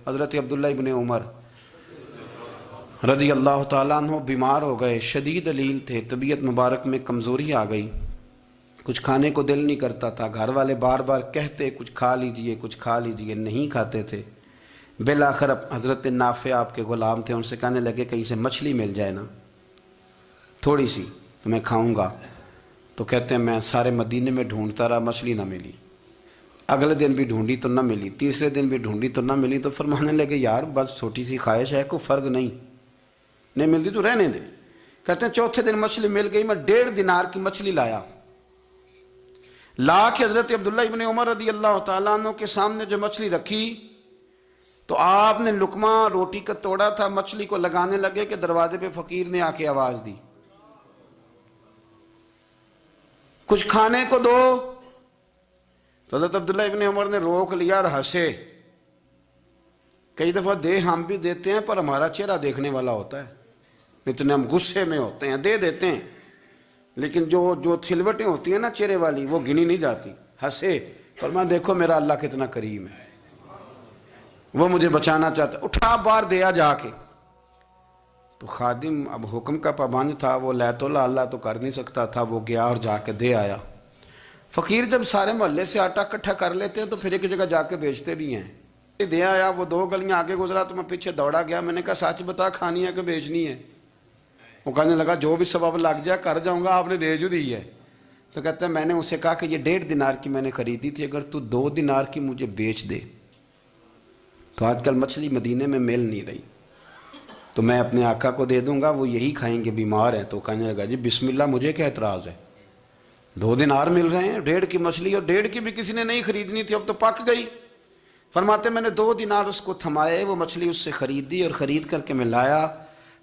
حضرت عبداللہ ابن عمر رضی اللہ تعالیٰ عنہ بیمار ہو گئے، شدید علیل تھے، طبیعت مبارک میں کمزوری آ گئی، کچھ کھانے کو دل نہیں کرتا تھا، گھر والے بار بار کہتے کچھ کھا لیجئے کچھ کھا لیجئے، نہیں کھاتے تھے۔ بالآخر حضرت نافع آپ کے غلام تھے، ان سے کہنے لگے کہیں سے مچھلی مل جائے نا تھوڑی سی تو میں کھاؤں گا۔ تو کہتے ہیں میں سارے مدینے میں ڈھونڈتا رہا، مچھلی نہ ملی، اگلے دن بھی ڈھونڈی تو نہ ملی، تیسرے دن بھی ڈھونڈی تو نہ ملی، تو فرمانے لگے یار بس چھوٹی سی خواہش ہے، کوئی فرض نہیں ملتی تو رہنے دے۔ کہتے ہیں چوتھے دن مچھلی مل گئی، میں 1.5 دینار کی مچھلی لایا، لا کے حضرت عبداللہ ابن عمر رضی اللہ تعالیٰ عنہ کے سامنے جو مچھلی رکھی تو آپ نے لقمہ روٹی کا توڑا تھا، مچھلی کو لگانے لگے کہ دروازے پہ فقیر نے آ کے آواز دی کچھ کھانے کو دو۔ تو حضرت عبداللہ ابن عمر نے روک لیا اور ہنسے۔ کئی دفعہ دے ہم بھی دیتے ہیں پر ہمارا چہرہ دیکھنے والا ہوتا ہے، اتنے ہم غصے میں ہوتے ہیں، دے دیتے ہیں، لیکن جو تھلوٹیں ہوتی ہیں نا چہرے والی وہ گنی نہیں جاتی۔ ہنسے، فرمایا دیکھو میرا اللہ کتنا کریم ہے، وہ مجھے بچانا چاہتا ہے، اٹھا بار دیا جا کے۔ تو خادم اب حکم کا پابند تھا، وہ لے تو اللہ تو کر نہیں سکتا تھا، وہ گیا اور جا کے دے آیا۔ فقیر جب سارے محلے سے آٹا اکٹھا کر لیتے ہیں تو پھر ایک جگہ جا کے بیچتے بھی ہیں۔ دے آیا، وہ 2 گلیاں آگے گزرا تو میں پیچھے دوڑا گیا، میں نے کہا سچ بتا کھانی ہے کہ بیچنی ہے؟ وہ کہنے لگا جو بھی سبب لگ جائے کر جاؤں گا، آپ نے دے جو دی ہے۔ تو کہتا ہے میں نے اسے کہا کہ یہ 1.5 دینار کی میں نے خریدی تھی، اگر تو 2 دینار کی مجھے بیچ دے تو آج کل مچھلی مدینے میں مل نہیں رہی، تو میں اپنے آقا کو دے دوں گا، وہ یہی کھائیں گے، بیمار ہیں۔ تو کہنے لگا جی بسم اللہ، مجھے کیا اعتراض ہے، 2 دینار مل رہے ہیں، 1.5 کی مچھلی، اور 1.5 کی بھی کسی نے نہیں خریدنی تھی، اب تو پک گئی۔ فرماتے میں نے 2 دینار اس کو تھمائے، وہ مچھلی اس سے خریدی اور خرید کر کے میں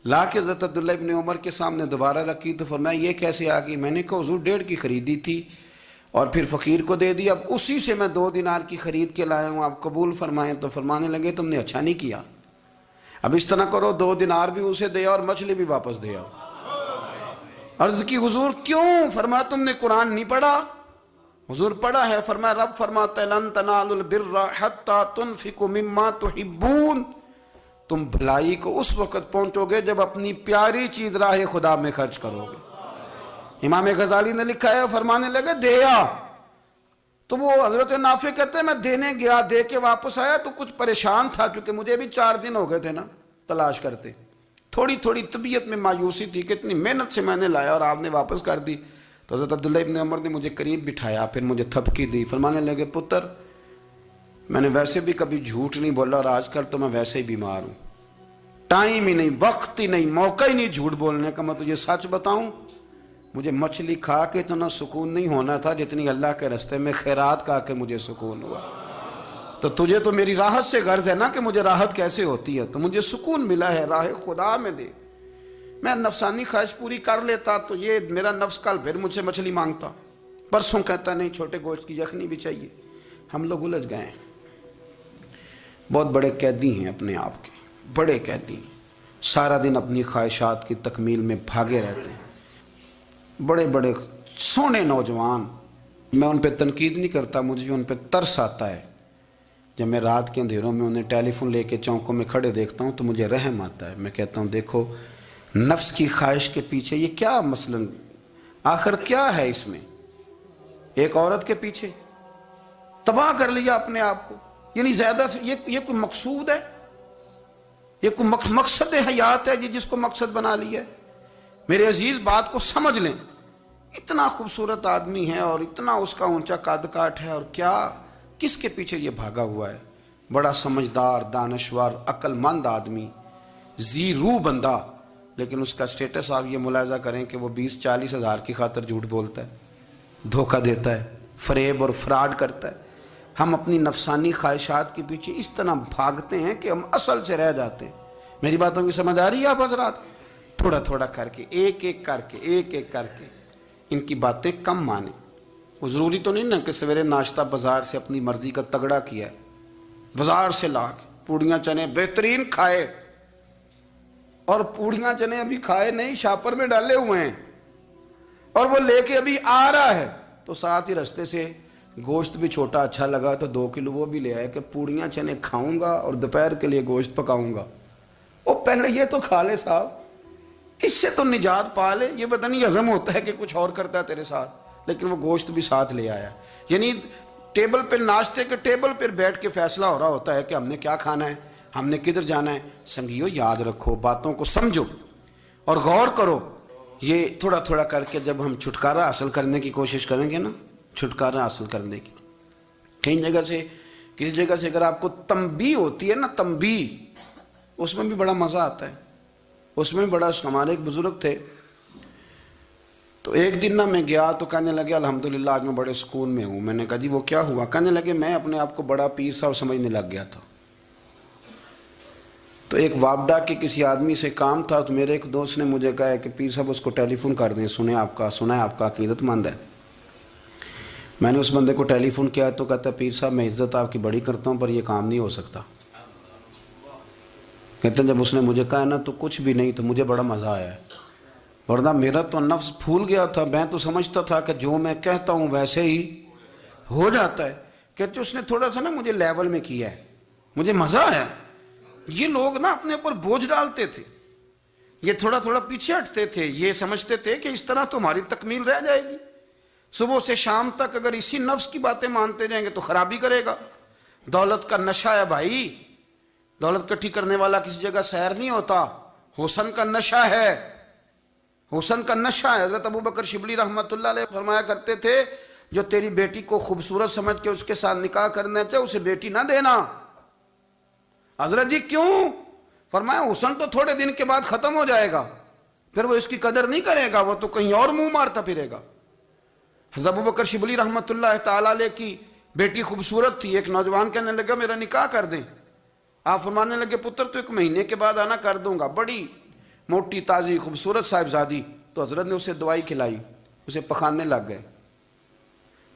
لا کے حضرت عبداللہ ابن عمر کے سامنے دوبارہ رکھی۔ تو فرمایا یہ کیسے آ گئی؟ میں نے کہا حضور 1.5 کی خریدی تھی اور پھر فقیر کو دے دی، اب اسی سے میں 2 دینار کی خرید کے لایا ہوں، آپ قبول فرمائیں۔ تو فرمانے لگے تم نے اچھا نہیں کیا، اب اس طرح کرو 2 دینار بھی اسے دے اور مچھلی بھی واپس دے آؤ۔ عرض کی حضور کیوں؟ فرمایا تم نے قرآن نہیں پڑھا؟ حضور پڑھا ہے، فرمایا رب فرماتا ہے لن تنالوا البر حتی تنفقوا مما تحبون، تم بھلائی کو اس وقت پہنچو گے جب اپنی پیاری چیز راہ خدا میں خرچ کرو گے۔ امام غزالی نے لکھا ہے، فرمانے لگے دیا، تو وہ حضرت نافع کہتے ہیں میں دینے گیا، دے کے واپس آیا تو کچھ پریشان تھا کیونکہ مجھے بھی 4 دن ہو گئے تھے نا تلاش کرتے، تھوڑی طبیعت میں مایوسی تھی کہ اتنی محنت سے میں نے لایا اور آپ نے واپس کر دی۔ تو حضرت عبداللہ ابن عمر نے مجھے قریب بٹھایا، پھر مجھے تھپکی دی، فرمانے لگے پتر میں نے ویسے بھی کبھی جھوٹ نہیں بولا اور آج کل تو میں ویسے ہی بیمار ہوں، ٹائم ہی نہیں، وقت ہی نہیں، موقع ہی نہیں جھوٹ بولنے کا، میں تجھے سچ بتاؤں مجھے مچھلی کھا کے اتنا سکون نہیں ہونا تھا جتنی اللہ کے راستے میں خیرات کھا کے مجھے سکون ہوا۔ تو تجھے تو میری راحت سے غرض ہے نا کہ مجھے راحت کیسے ہوتی ہے، تو مجھے سکون ملا ہے راہ خدا میں دے، میں نفسانی خواہش پوری کر لیتا تو یہ میرا نفس کل پھر مجھ سے مچھلی مانگتا، پرسوں کہتا نہیں چھوٹے گوشت کی یخنی بھی چاہیے۔ ہم لوگ الجھ گئے ہیں، بہت بڑے قیدی ہیں اپنے آپ کے، بڑے قیدی ہیں، سارا دن اپنی خواہشات کی تکمیل میں بھاگے رہتے ہیں، بڑے بڑے سونے نوجوان۔ میں ان پہ تنقید نہیں کرتا، مجھے ان پہ ترس آتا ہے، جب میں رات کے اندھیروں میں انہیں ٹیلی فون لے کے چوکوں میں کھڑے دیکھتا ہوں تو مجھے رحم آتا ہے۔ میں کہتا ہوں دیکھو نفس کی خواہش کے پیچھے یہ کیا مثلاً آخر کیا ہے اس میں، ایک عورت کے پیچھے تباہ کر لیا اپنے آپ کو، یعنی زیادہ سے یہ کوئی مقصود ہے، یہ کوئی مقصد حیات ہے جس کو مقصد بنا لیا ہے؟ میرے عزیز بات کو سمجھ لیں، اتنا خوبصورت آدمی ہے اور اتنا اس کا اونچا قد کاٹ ہے، اور کیا کس کے پیچھے یہ بھاگا ہوا ہے؟ بڑا سمجھدار، دانشور، عقل مند آدمی، ذی روح بندہ، لیکن اس کا سٹیٹس آپ یہ ملاحظہ کریں کہ وہ 20-40 ہزار کی خاطر جھوٹ بولتا ہے، دھوکہ دیتا ہے، فریب اور فراڈ کرتا ہے۔ ہم اپنی نفسانی خواہشات کے پیچھے اس طرح بھاگتے ہیں کہ ہم اصل سے رہ جاتے ہیں۔ میری باتوں کی سمجھ آ رہی ہے آپ حضرات؟ تھوڑا تھوڑا کر کے، ایک ایک کر کے ان کی باتیں کم مانیں۔ وہ ضروری تو نہیں نا کہ سویرے ناشتہ بازار سے اپنی مرضی کا تگڑا کیا ہے، بازار سے لا کے پوڑیاں چنے بہترین کھائے، اور پوڑیاں چنے ابھی کھائے نہیں، شاپر میں ڈالے ہوئے ہیں، اور وہ لے کے ابھی آ رہا ہے تو ساتھ ہی رستے سے گوشت بھی چھوٹا اچھا لگا تو 2 کلو وہ بھی لے آئے کہ پوڑیاں چنے کھاؤں گا اور دوپہر کے لیے گوشت پکاؤں گا۔ وہ پہلے یہ تو کھا لے صاحب، اس سے تو نجات پا لے۔ یہ پتہ نہیں ہضم ہوتا ہے کہ کچھ اور کرتا ہے تیرے ساتھ، لیکن وہ گوشت بھی ساتھ لے آیا۔ یعنی ٹیبل پہ، ناشتے کے ٹیبل پر بیٹھ کے فیصلہ ہو رہا ہوتا ہے کہ ہم نے کیا کھانا ہے، ہم نے کدھر جانا ہے۔ سنگیو یاد رکھو، باتوں کو سمجھو اور غور کرو۔ یہ تھوڑا تھوڑا کر کے جب ہم چھٹکارا حاصل کرنے کی کوشش کریں گے نا، چھٹکارا حاصل کرنے کی، کہیں جگہ سے، کسی جگہ سے اگر آپ کو تنبیہ ہوتی ہے نا، تنبیہ، اس میں بھی بڑا مزہ آتا ہے، اس میں بڑا۔ ہمارے ایک بزرگ تھے، تو ایک دن نا میں گیا تو کہنے لگے الحمدللہ آج میں بڑے سکون میں ہوں۔ میں نے کہا جی وہ کیا ہوا؟ کہنے لگے میں اپنے آپ کو بڑا پیر صاحب سمجھنے لگ گیا تھا۔ تو ایک وابڈا کے کسی آدمی سے کام تھا، تو میرے ایک دوست نے مجھے کہا کہ پیر صاحب اس کو ٹیلی فون کر دیں، سنا ہے آپ کا عقیدت مند ہے۔ میں نے اس بندے کو ٹیلی فون کیا تو کہتا ہے پیر صاحب میں عزت آپ کی بڑی کرتا ہوں پر یہ کام نہیں ہو سکتا۔ کہتے ہیں جب اس نے مجھے کہا نا تو کچھ بھی نہیں، تو مجھے بڑا مزہ آیا ہے، ورنہ میرا تو نفس پھول گیا تھا۔ میں تو سمجھتا تھا کہ جو میں کہتا ہوں ویسے ہی ہو جاتا ہے۔ کہتے اس نے تھوڑا سا نا مجھے لیول میں کیا ہے، مجھے مزہ آیا۔ یہ لوگ نا اپنے اوپر بوجھ ڈالتے تھے، یہ تھوڑا تھوڑا پیچھے ہٹتے تھے، یہ سمجھتے تھے کہ اس طرح تو ہماری تکمیل رہ جائے گی۔ صبح سے شام تک اگر اسی نفس کی باتیں مانتے جائیں گے تو خرابی کرے گا۔ دولت کا نشہ ہے بھائی، دولت کٹھی کرنے والا کسی جگہ سیر نہیں ہوتا، حسن کا نشہ ہے، حسن کا نشہ ہے۔ حضرت ابو بکر شبلی رحمۃ اللہ علیہ فرمایا کرتے تھے جو تیری بیٹی کو خوبصورت سمجھ کے اس کے ساتھ نکاح کرنا چاہے اسے بیٹی نہ دینا۔ حضرت جی کیوں؟ فرمایا حسن تو تھوڑے دن کے بعد ختم ہو جائے گا، پھر وہ اس کی قدر نہیں کرے گا، وہ تو کہیں اور منہ مارتا پھرے گا۔ حضرت ابو بکر شبلی رحمۃ اللہ تعالی علیہ کی بیٹی خوبصورت تھی، ایک نوجوان کہنے لگا میرا نکاح کر دیں۔ آپ فرمانے لگے پتر تو 1 مہینے کے بعد آنا، کر دوں گا۔ بڑی موٹی تازی خوبصورت صاحبزادی، تو حضرت نے اسے دوائی کھلائی، اسے پخانے لگ گئے۔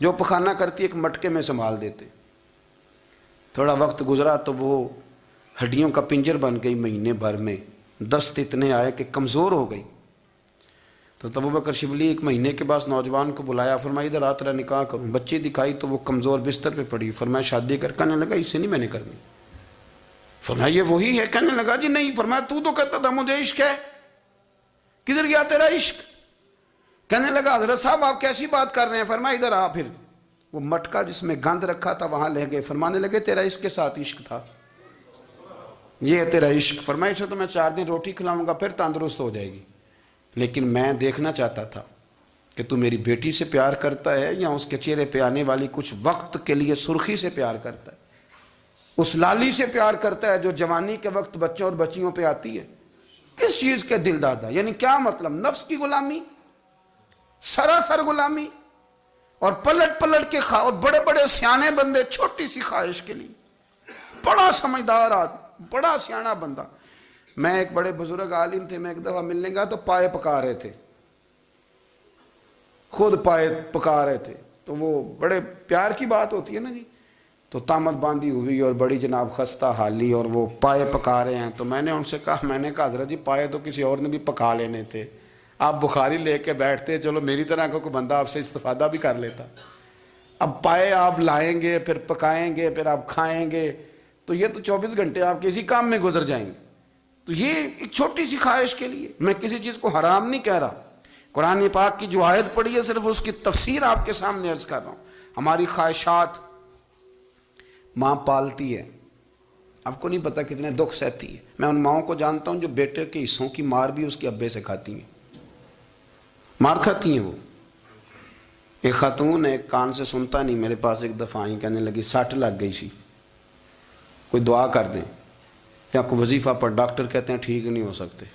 جو پخانہ کرتی ایک مٹکے میں سنبھال دیتے۔ تھوڑا وقت گزرا تو وہ ہڈیوں کا پنجر بن گئی، مہینے بھر میں دست اتنے آئے کہ کمزور ہو گئی۔ تو ابو بکر شبلی 1 مہینے کے بعد نوجوان کو بلایا، فرمایا ادھر آ تیرا نکاح کروں۔ بچی دکھائی تو وہ کمزور بستر پہ پڑی، فرمایا شادی کر۔ کہنے لگا اس سے نہیں میں نے کرنی۔ فرمایا یہ وہی ہے؟ کہنے لگا جی نہیں۔ فرمایا تو کہتا تھا مجھے عشق ہے، کدھر گیا تیرا عشق؟ کہنے لگا حضرت صاحب آپ کیسی بات کر رہے ہیں؟ فرمایا ادھر آ۔ پھر وہ مٹکا جس میں گند رکھا تھا وہاں لے گئے، فرمانے لگے تیرا اس کے ساتھ عشق تھا، یہ ہے تیرا عشق۔ فرمایا اسے تو میں 4 دن روٹی کھلاؤں گا پھر تندرست ہو جائے گی، لیکن میں دیکھنا چاہتا تھا کہ تو میری بیٹی سے پیار کرتا ہے یا اس کے چہرے پہ آنے والی کچھ وقت کے لیے سرخی سے پیار کرتا ہے، اس لالی سے پیار کرتا ہے جو جوانی کے وقت بچوں اور بچیوں پہ آتی ہے۔ کس چیز کے دل دادا؟ یعنی کیا مطلب؟ نفس کی غلامی، سراسر غلامی، اور پلٹ پلٹ کے اور بڑے بڑے سیانے بندے چھوٹی سی خواہش کے لیے، بڑا سمجھدار آدمی، بڑا سیانا بندہ۔ میں ایک بڑے بزرگ عالم تھے، میں ایک دفعہ ملنے گیا تو پائے پکا رہے تھے، خود پائے پکا رہے تھے، تو وہ بڑے پیار کی بات ہوتی ہے نا جی، تو تامت باندھی ہوئی اور بڑی جناب خستہ حالی، اور وہ پائے پکا رہے ہیں۔ تو میں نے ان سے کہا، حضرت جی پائے تو کسی اور نے بھی پکا لینے تھے، آپ بخاری لے کے بیٹھتے، چلو میری طرح کا کوئی بندہ آپ سے استفادہ بھی کر لیتا۔ اب پائے آپ لائیں گے، پھر پکائیں گے، پھر آپ کھائیں گے، تو یہ تو 24 گھنٹے آپ کسی کام میں گزر جائیں گے۔ تو یہ ایک چھوٹی سی خواہش کے لیے، میں کسی چیز کو حرام نہیں کہہ رہا، قرآن پاک کی جو آیت پڑھی ہے صرف اس کی تفسیر آپ کے سامنے عرض کر رہا ہوں۔ ہماری خواہشات ماں پالتی ہے، آپ کو نہیں پتہ کتنے دکھ سہتی ہے۔ میں ان ماؤں کو جانتا ہوں جو بیٹے کے حصوں کی مار بھی اس کے ابے سے کھاتی ہیں، مار کھاتی ہیں وہ۔ ایک خاتون ایک کان سے سنتا نہیں، میرے پاس ایک دفعہ آئی، کہنے لگی 60 لگ گئی سی، کوئی دعا کر دیں یا کوئی وظیفہ پر، ڈاکٹر کہتے ہیں ٹھیک نہیں ہو سکتے۔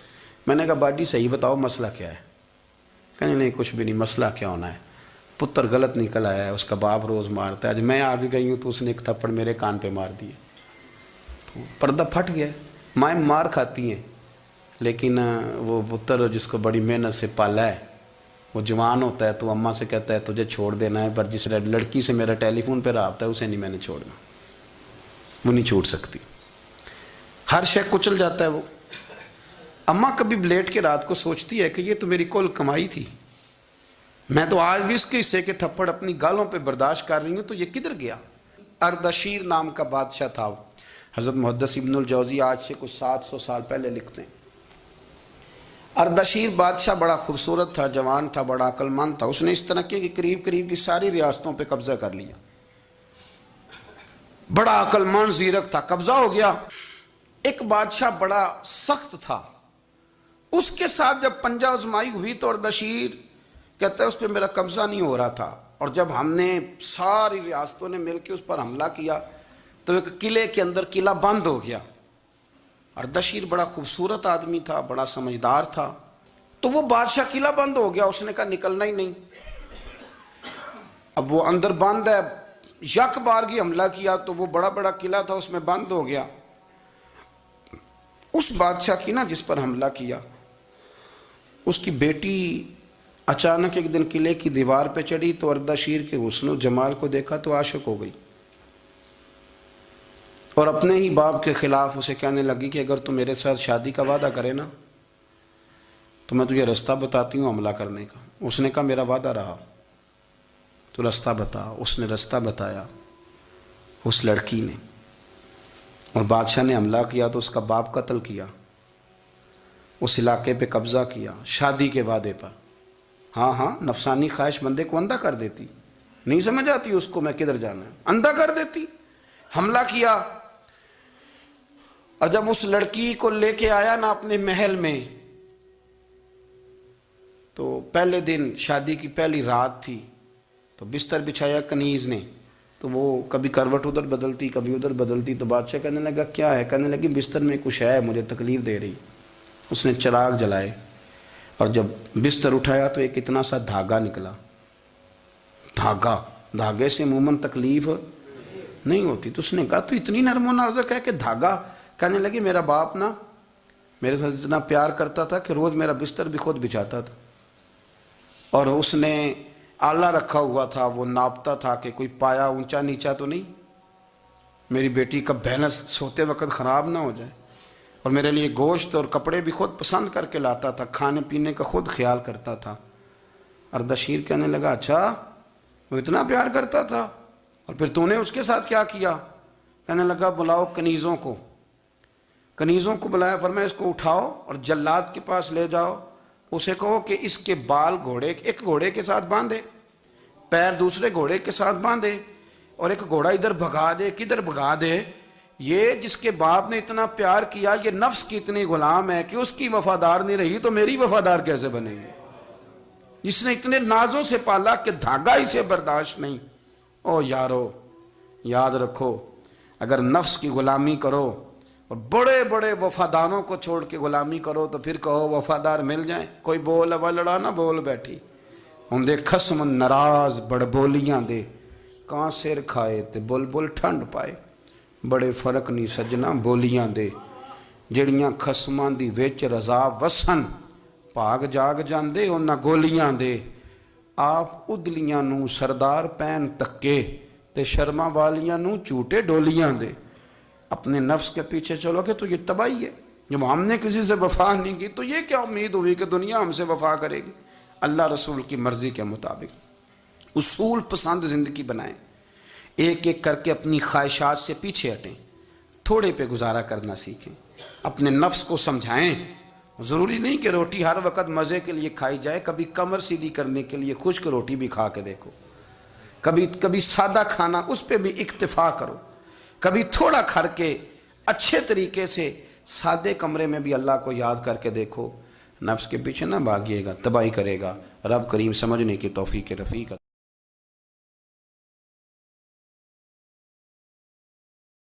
میں نے کہا باجی صحیح بتاؤ مسئلہ کیا ہے؟ کہنے نہیں کچھ بھی نہیں، مسئلہ کیا ہونا ہے، پتر غلط نکل آیا ہے، اس کا باپ روز مارتا ہے، آج میں آگے گئی ہوں تو اس نے ایک تھپڑ میرے کان پہ مار دیے، تو پردہ پھٹ گیا۔ مائیں مار کھاتی ہیں، لیکن وہ پتر جس کو بڑی محنت سے پالا ہے، وہ جوان ہوتا ہے تو اماں سے کہتا ہے تجھے چھوڑ دینا ہے، پر جس لڑکی سے میرا ٹیلی فون پہ رابطہ ہے اسے نہیں میں نے چھوڑنا، وہ نہیں چھوڑ سکتی، ہر شے کچل جاتا ہے وہ۔ اماں کبھی لیٹ کے رات کو سوچتی ہے کہ یہ تو میری کل کمائی تھی، میں تو آج بھی اس کے حصے کے تھپڑ اپنی گالوں پہ برداشت کر رہی ہوں، تو یہ کدھر گیا؟ اردشیر نام کا بادشاہ تھا، حضرت محدث ابن الجوزی آج سے کچھ 700 سال پہلے لکھتے ہیں۔ اردشیر بادشاہ بڑا خوبصورت تھا، جوان تھا، بڑا عقل مند تھا۔ اس نے اس طرح کی قریب کی ساری ریاستوں پہ قبضہ کر لیا۔ بڑا عقل مند زیرک تھا، قبضہ ہو گیا۔ ایک بادشاہ بڑا سخت تھا، اس کے ساتھ جب پنجہ آزمائی ہوئی تو اردشیر کہتا ہے اس پہ میرا قبضہ نہیں ہو رہا تھا، اور جب ہم نے ساری ریاستوں نے مل کے اس پر حملہ کیا تو ایک قلعے کے اندر قلعہ بند ہو گیا۔ اردشیر بڑا خوبصورت آدمی تھا، بڑا سمجھدار تھا، تو وہ بادشاہ قلعہ بند ہو گیا، اس نے کہا نکلنا ہی نہیں۔ اب وہ اندر بند ہے، یک بارگی حملہ کیا تو وہ بڑا بڑا قلعہ تھا اس میں بند ہو گیا۔ اس بادشاہ کی نا جس پر حملہ کیا، اس کی بیٹی اچانک ایک دن قلعے کی دیوار پہ چڑھی تو اردشیر کے حسن و جمال کو دیکھا تو عاشق ہو گئی، اور اپنے ہی باپ کے خلاف اسے کہنے لگی کہ اگر تو میرے ساتھ شادی کا وعدہ کرے نا تو میں تجھے رستہ بتاتی ہوں حملہ کرنے کا۔ اس نے کہا میرا وعدہ رہا، تو رستہ بتا۔ اس نے رستہ بتایا اس لڑکی نے، اور بادشاہ نے حملہ کیا تو اس کا باپ قتل کیا، اس علاقے پہ قبضہ کیا شادی کے وعدے پر۔ ہاں نفسانی خواہش بندے کو اندھا کر دیتی، نہیں سمجھ آتی اس کو میں کدھر جانا ہے، اندھا کر دیتی۔ حملہ کیا، اور جب اس لڑکی کو لے کے آیا نا اپنے محل میں، تو پہلے دن شادی کی پہلی رات تھی، تو بستر بچھایا کنیز نے، تو وہ کبھی کروٹ ادھر بدلتی کبھی ادھر بدلتی، تو بادشاہ کہنے لگا کیا ہے؟ کہنے لگی بستر میں کچھ ہے، مجھے تکلیف دے رہی۔ اس نے چراغ جلائے اور جب بستر اٹھایا تو ایک اتنا سا دھاگا نکلا۔ دھاگے سے عموماً تکلیف نہیں ہوتی، تو اس نے کہا تو اتنی نرم و نازک ہے کہ دھاگا؟ کہنے لگی میرا باپ نا میرے ساتھ اتنا پیار کرتا تھا کہ روز میرا بستر بھی خود بچھاتا تھا، اور اس نے آلہ رکھا ہوا تھا، وہ ناپتا تھا کہ کوئی پایا اونچا نیچا تو نہیں، میری بیٹی کا بیلنس سوتے وقت خراب نہ ہو جائے، اور میرے لیے گوشت اور کپڑے بھی خود پسند کر کے لاتا تھا، کھانے پینے کا خود خیال کرتا تھا۔ اردشیر کہنے لگا اچھا وہ اتنا پیار کرتا تھا، اور پھر تو نے اس کے ساتھ کیا کیا؟ کہنے لگا بلاؤ کنیزوں کو بلایا، فرمایا اس کو اٹھاؤ اور جلاد کے پاس لے جاؤ، اسے کہو کہ اس کے بال ایک گھوڑے کے ساتھ باندھے، پیر دوسرے گھوڑے کے ساتھ باندھے، اور ایک گھوڑا ادھر بھگا دے، کدھر بھگا دے۔ یہ جس کے باپ نے اتنا پیار کیا، یہ نفس کی اتنی غلام ہے کہ اس کی وفادار نہیں رہی تو میری وفادار کیسے بنے گی؟ جس نے اتنے نازوں سے پالا کہ دھاگا اسے برداشت نہیں۔ او یارو یاد رکھو، اگر نفس کی غلامی کرو اور بڑے بڑے وفاداروں کو چھوڑ کے غلامی کرو تو پھر کہو وفادار مل جائیں، کوئی بول اب لڑا نہ بول بیٹھی ہوں دے خصم ناراض بڑ بولیاں دے، کہاں سر کھائے تے بلبل ٹھنڈ پائے، بڑے فرق نہیں سجنا بولیاں دے، جڑیاں خصماں دی وچ رضا وسن، پاگ جاگ جاندے انہاں گولیاں دے، آپ ادلیاں نو سردار پین تکے تے شرما والیاں نو چوٹے ڈولیاں دے۔ اپنے نفس کے پیچھے چلو گے تو یہ تباہی ہے۔ جب ہم نے کسی سے وفا نہیں کی تو یہ کیا امید ہوئی کہ دنیا ہم سے وفا کرے گی؟ اللہ رسول کی مرضی کے مطابق اصول پسند زندگی بنائیں، ایک ایک کر کے اپنی خواہشات سے پیچھے ہٹیں، تھوڑے پہ گزارا کرنا سیکھیں، اپنے نفس کو سمجھائیں۔ ضروری نہیں کہ روٹی ہر وقت مزے کے لیے کھائی جائے، کبھی کمر سیدھی کرنے کے لیے خشک روٹی بھی کھا کے دیکھو، کبھی سادہ کھانا اس پہ بھی اکتفا کرو، کبھی تھوڑا کھر کے اچھے طریقے سے سادے کمرے میں بھی اللہ کو یاد کر کے دیکھو۔ نفس کے پیچھے نہ بھاگیے گا، تباہی کرے گا۔ رب کریم سمجھنے کی توفیق رفیق